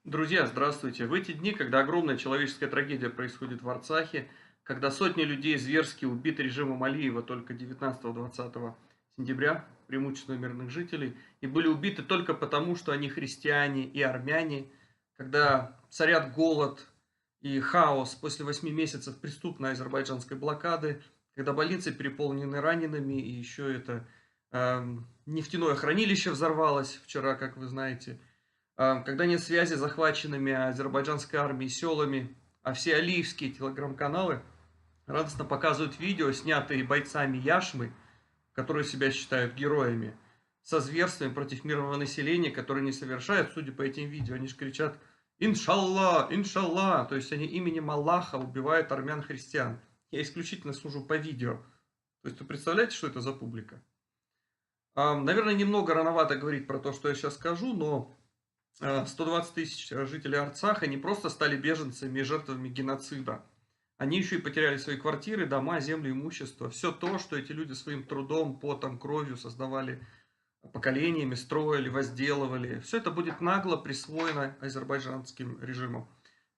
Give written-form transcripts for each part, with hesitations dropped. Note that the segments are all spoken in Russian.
Друзья, здравствуйте! В эти дни, когда огромная человеческая трагедия происходит в Арцахе, когда сотни людей зверски убиты режимом Алиева только 19-20 сентября, преимущественно мирных жителей, и были убиты только потому, что они христиане и армяне, когда царят голод и хаос после 8 месяцев преступной азербайджанской блокады, когда больницы переполнены ранеными, и еще это нефтяное хранилище взорвалось вчера, как вы знаете, когда нет связи с захваченными азербайджанской армией селами, а все алиевские телеграм-каналы радостно показывают видео, снятые бойцами Яшмы, которые себя считают героями, со зверствами против мирного населения, которые не совершают, судя по этим видео. Они же кричат «Иншаллах! Иншаллах!», то есть они именем Аллаха убивают армян-христиан. Я исключительно служу по видео. То есть вы представляете, что это за публика? Наверное, немного рановато говорить про то, что я сейчас скажу, но 120 тысяч жителей Арцаха не просто стали беженцами и жертвами геноцида. Они еще и потеряли свои квартиры, дома, земли, имущество. Все то, что эти люди своим трудом, потом, кровью создавали поколениями, строили, возделывали. Все это будет нагло присвоено азербайджанским режимом.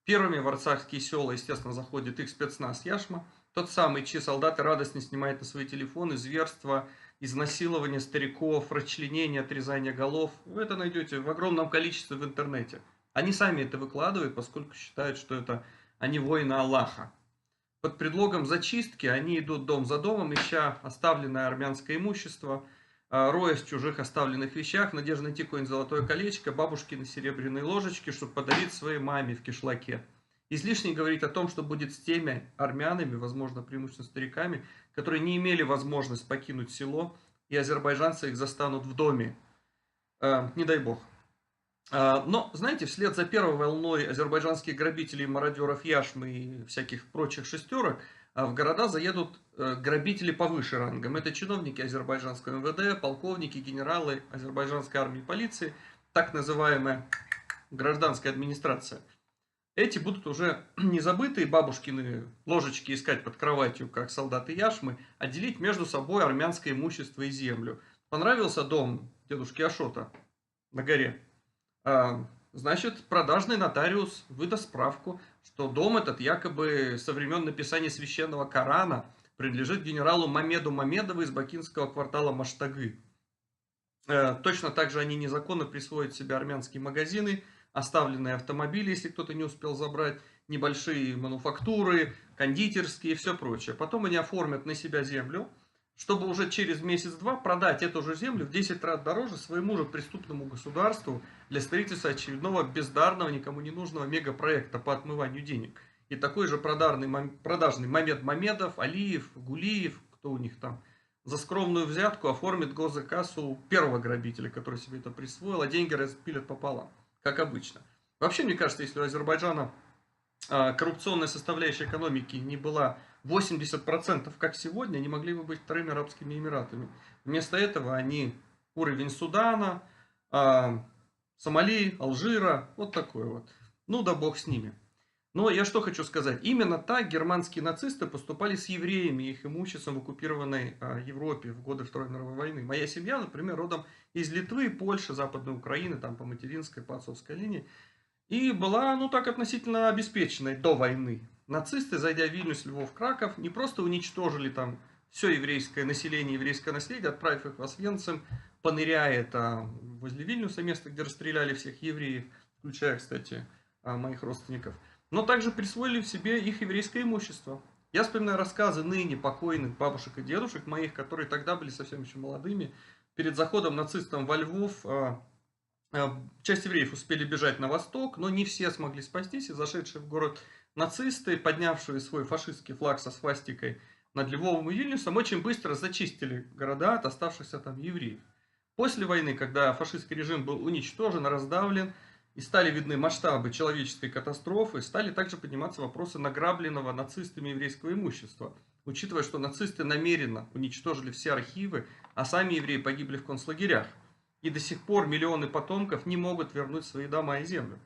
Первыми в арцахские села, естественно, заходит их спецназ Яшма. Тот самый, чьи солдаты радостно снимают на свои телефоны зверства, изнасилование стариков, расчленение, отрезание голов. Вы это найдете в огромном количестве в интернете. Они сами это выкладывают, поскольку считают, что это они воины Аллаха. Под предлогом зачистки они идут дом за домом, ища оставленное армянское имущество, роясь в чужих оставленных вещах, в надежде найти какое-нибудь золотое колечко, бабушкины серебряные ложечки, чтобы подарить своей маме в кишлаке. Излишне говорить о том, что будет с теми армянами, возможно, преимущественно стариками, которые не имели возможность покинуть село, и азербайджанцы их застанут в доме. Не дай бог. Но, знаете, вслед за первой волной азербайджанских грабителей, мародеров Яшмы и всяких прочих шестерок, в города заедут грабители повыше рангом. Это чиновники азербайджанского МВД, полковники, генералы азербайджанской армии и полиции, так называемая гражданская администрация. Эти будут уже не забытые бабушкины ложечки искать под кроватью, как солдаты Яшмы, а делить между собой армянское имущество и землю. Понравился дом дедушки Ашота на горе? Значит, продажный нотариус выдаст справку, что дом этот якобы со времен написания священного Корана принадлежит генералу Мамеду Мамедову из бакинского квартала Маштагы. Точно так же они незаконно присвоят себе армянские магазины, оставленные автомобили, если кто-то не успел забрать, небольшие мануфактуры, кондитерские и все прочее. Потом они оформят на себя землю, чтобы уже через месяц-два продать эту же землю в 10 раз дороже своему же преступному государству для строительства очередного бездарного, никому не нужного мегапроекта по отмыванию денег. И такой же продажный Мамед Мамедов, Алиев, Гулиев, кто у них там, за скромную взятку оформит госзаказ первого грабителя, который себе это присвоил, а деньги распилят пополам, как обычно. Вообще, мне кажется, если у Азербайджана коррупционная составляющая экономики не была 80%, как сегодня, они могли бы быть вторыми арабскими эмиратами. Вместо этого они уровень Судана, Сомали, Алжира, вот такой вот. Ну да бог с ними. Но я что хочу сказать. Именно так германские нацисты поступали с евреями и их имуществом в оккупированной Европе в годы Второй мировой войны. Моя семья, например, родом из Литвы, Польши, Западной Украины, там по материнской, по отцовской линии. И была, ну так, относительно обеспеченной до войны. Нацисты, зайдя в Вильнюс, Львов, Краков, не просто уничтожили там все еврейское население, еврейское наследие, отправив их в Освенцим, поныряя это возле Вильнюса, место, где расстреляли всех евреев, включая, кстати, моих родственников, но также присвоили в себе их еврейское имущество. Я вспоминаю рассказы ныне покойных бабушек и дедушек моих, которые тогда были совсем еще молодыми. Перед заходом нацистам во Львов часть евреев успели бежать на восток, но не все смогли спастись, и зашедшие в город нацисты, поднявшие свой фашистский флаг со свастикой над Львовом и Вильнюсом, очень быстро зачистили города от оставшихся там евреев. После войны, когда фашистский режим был уничтожен, раздавлен, и стали видны масштабы человеческой катастрофы, стали также подниматься вопросы награбленного нацистами еврейского имущества. Учитывая, что нацисты намеренно уничтожили все архивы, а сами евреи погибли в концлагерях. И до сих пор миллионы потомков не могут вернуть свои дома и землю.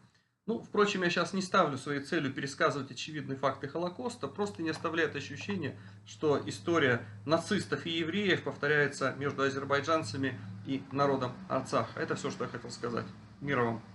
Ну, впрочем, я сейчас не ставлю своей целью пересказывать очевидные факты Холокоста, просто не оставляет ощущения, что история нацистов и евреев повторяется между азербайджанцами и народом Арцаха. Это все, что я хотел сказать. Мира вам!